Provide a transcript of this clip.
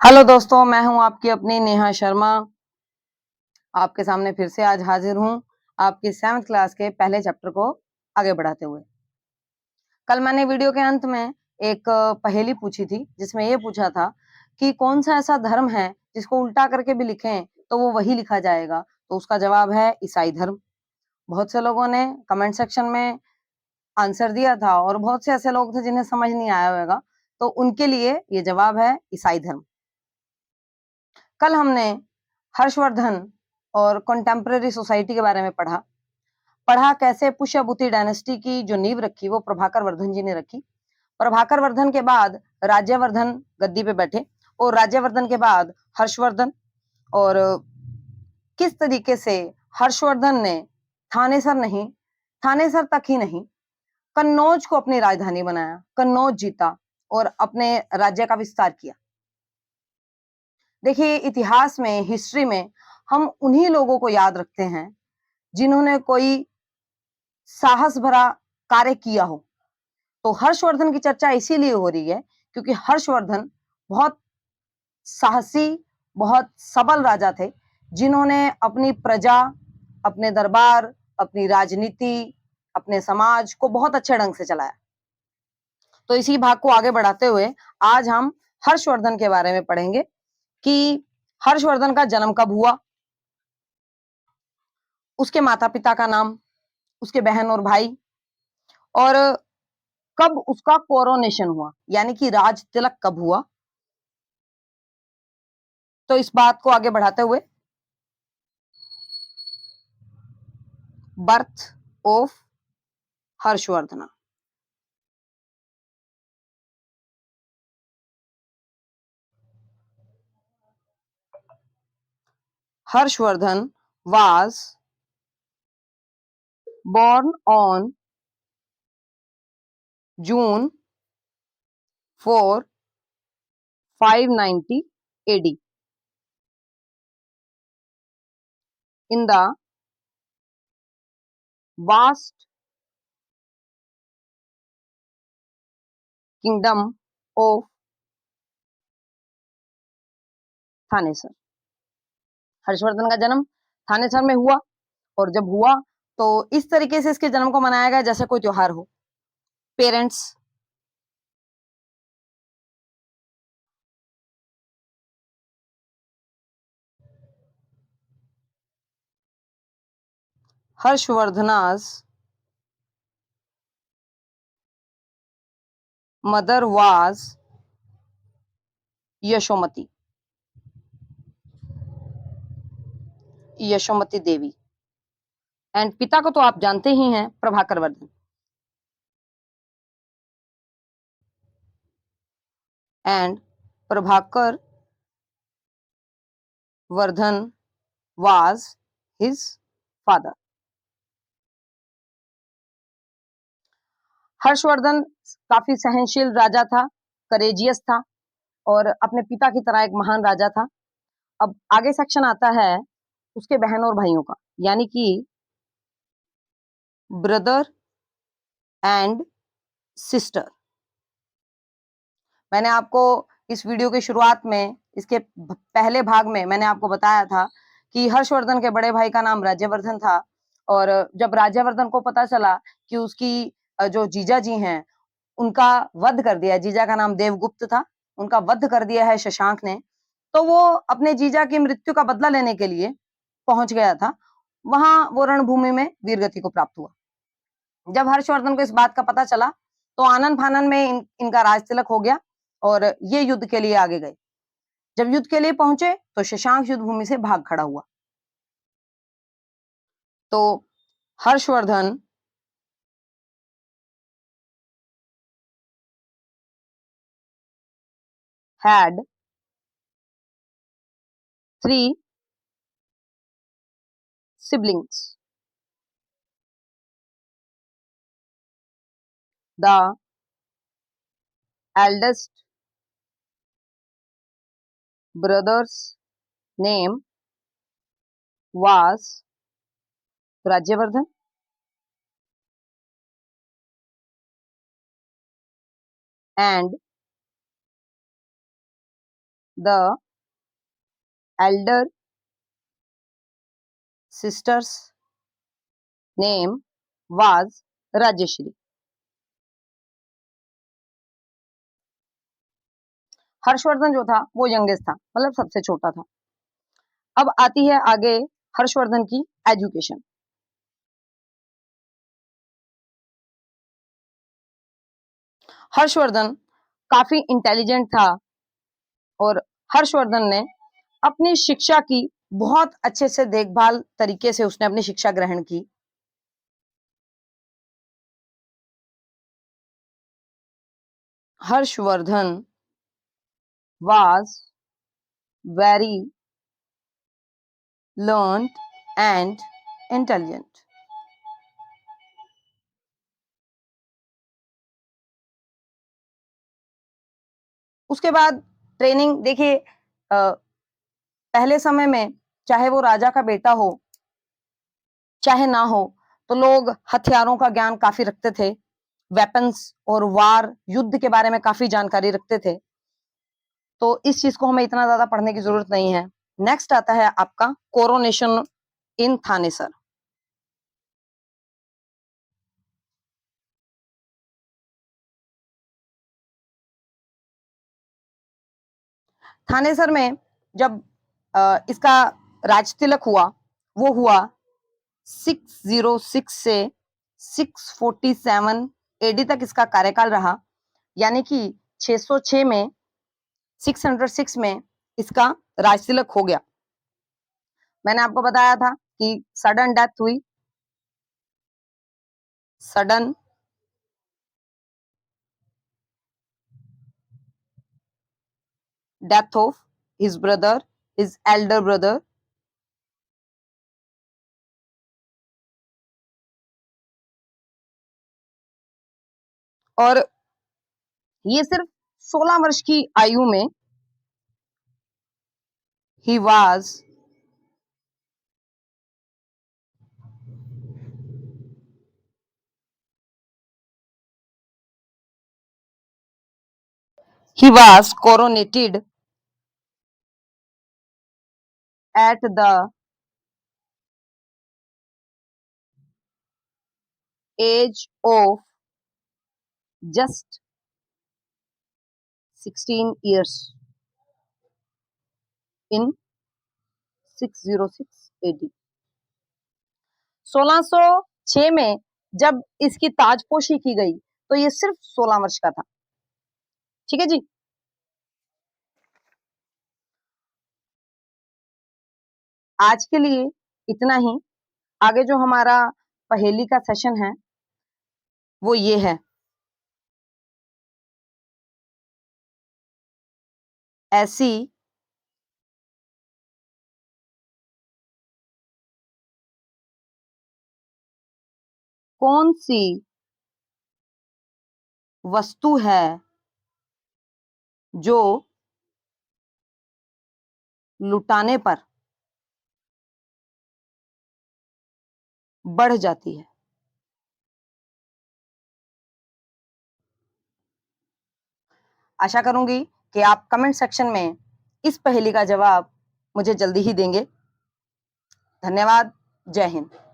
Hello दोस्तों, मैं हूं आपकी अपनी नेहा शर्मा। आपके सामने फिर से आज हाजिर हूं आपकी 7th क्लास के पहले चैप्टर को आगे बढ़ाते हुए। कल मैंने वीडियो के अंत में एक पहेली पूछी थी जिसमें ये पूछा था कि कौन सा ऐसा धर्म है जिसको उल्टा करके भी लिखें तो वो वही लिखा जाएगा। तो उसका जवाब है ईसाई धर्म। बहुत से लोगों ने कमेंट सेक्शन में आंसर दिया था और बहुत से ऐसे लोग थे जिन्हें समझ नहीं आया होगा, तो उनके लिए ये जवाब है ईसाई धर्म। कल हमने हर्षवर्धन और कंटेम्पररी सोसाइटी के बारे में पढ़ा पढ़ा कैसे पुष्यभूति डायनेस्टी की जो नींव रखी वो प्रभाकर वर्धन जी ने रखी। प्रभाकर वर्धन के बाद राज्यवर्धन गद्दी पे बैठे और राज्यवर्धन के बाद हर्षवर्धन। और किस तरीके से हर्षवर्धन ने थानेसर नहीं, थानेसर तक ही नहीं, कन्नौज को अपनी राजधानी बनाया, कन्नौज जीता और अपने राज्य का विस्तार किया। देखिए, इतिहास में, हिस्ट्री में हम उन्हीं लोगों को याद रखते हैं जिन्होंने कोई साहस भरा कार्य किया हो। तो हर्षवर्धन की चर्चा इसीलिए हो रही है क्योंकि हर्षवर्धन बहुत साहसी, बहुत सबल राजा थे जिन्होंने अपनी प्रजा, अपने दरबार, अपनी राजनीति, अपने समाज को बहुत अच्छे ढंग से चलाया। तो इसी भाग को आगे बढ़ाते हुए आज हम हर्षवर्धन के बारे में पढ़ेंगे कि हर्षवर्धन का जन्म कब हुआ, उसके माता पिता का नाम, उसके बहन और भाई, और कब उसका कोरोनेशन हुआ यानी कि राज तिलक कब हुआ। तो इस बात को आगे बढ़ाते हुए birth of Harshvardhan. Harshvardhan was born on June 4, 590 AD in the vast kingdom of Thanesar. Harshvardhan का जन्म थानेसर में हुआ और जब हुआ तो इस तरीके से इसके जन्म को मनाया गया जैसे कोई त्योहार हो। पेरेंट्स हर्षवर्धना's mother was Yashomati, Yashomati Devi, and पिता को तो आप जानते ही हैं, Prabhakar Vardhan. And Prabhakar Vardhan was his father। Harshvardhan काफी सहनशील राजा था, करेजियस था और अपने पिता की तरह एक महान राजा था। अब आगे सेक्शन आता है उसके बहन और भाइयों का, यानी कि ब्रदर एंड सिस्टर। मैंने आपको इस वीडियो की शुरुआत में, इसके पहले भाग में मैंने आपको बताया था कि हर्षवर्धन के बड़े भाई का नाम राज्यवर्धन था और जब राज्यवर्धन को पता चला कि उसकी जो जीजा जी हैं उनका वध कर दिया, जीजा का नाम देवगुप्त था, उनका वध कर दिया है शशांक ने, तो वो अपने जीजा की मृत्यु का बदला लेने के लिए पहुंच गया था। वहां वो रणभूमि में वीरगति को प्राप्त हुआ। जब हर्षवर्धन को इस बात का पता चला तो आनन फानन में इनका राज तिलक हो गया और ये युद्ध के लिए आगे गए। जब युद्ध के लिए पहुंचे तो शशांक युद्ध भूमि से भाग खड़ा हुआ। तो Harshvardhan had 3 siblings. The eldest brother's name was Rajyavardhan, and The elder sister's name was Rajeshri. Harshvardhan जो था वो यंगेस्ट था, मतलब सबसे छोटा था। अब आती है आगे हर्षवर्धन की एजुकेशन। हर्षवर्धन काफी इंटेलिजेंट था और हर्षवर्धन ने अपनी शिक्षा की बहुत अच्छे से देखभाल तरीके से उसने अपनी शिक्षा ग्रहण की। Harshvardhan was very learned and intelligent. उसके बाद ट्रेनिंग देखिए, पहले समय में चाहे वो राजा का बेटा हो चाहे ना हो, तो लोग हथियारों का ज्ञान काफी रखते थे, वेपन्स और वार युद्ध के बारे में काफी जानकारी रखते थे। तो इस चीज को हमें इतना ज्यादा पढ़ने की जरूरत नहीं है। नेक्स्ट आता है आपका कोरोनेशन इन थानेसर। थानेसर में जब इसका राज तिलक हुआ, वो हुआ 606 से 647 एडी तक इसका कार्यकाल रहा, यानी कि 606 में 606 में इसका राज तिलक हो गया। मैंने आपको बताया था कि सडन डेथ हुई, sudden death of his brother, his Elder brother. और ये सिर्फ 16 वर्ष की आयु में he was coronated at the age of just 16 years in 606 AD। 1606 में जब इसकी ताजपोशी की गई तो ये सिर्फ 16 वर्ष का था। ठीक है जी। आज के लिए इतना ही। आगे जो हमारा पहेली का सेशन है वो ये है, ऐसी कौन सी वस्तु है जो लुटाने पर बढ़ जाती है। आशा करूंगी कि आप कमेंट सेक्शन में इस पहेली का जवाब मुझे जल्दी ही देंगे। धन्यवाद। जय हिंद।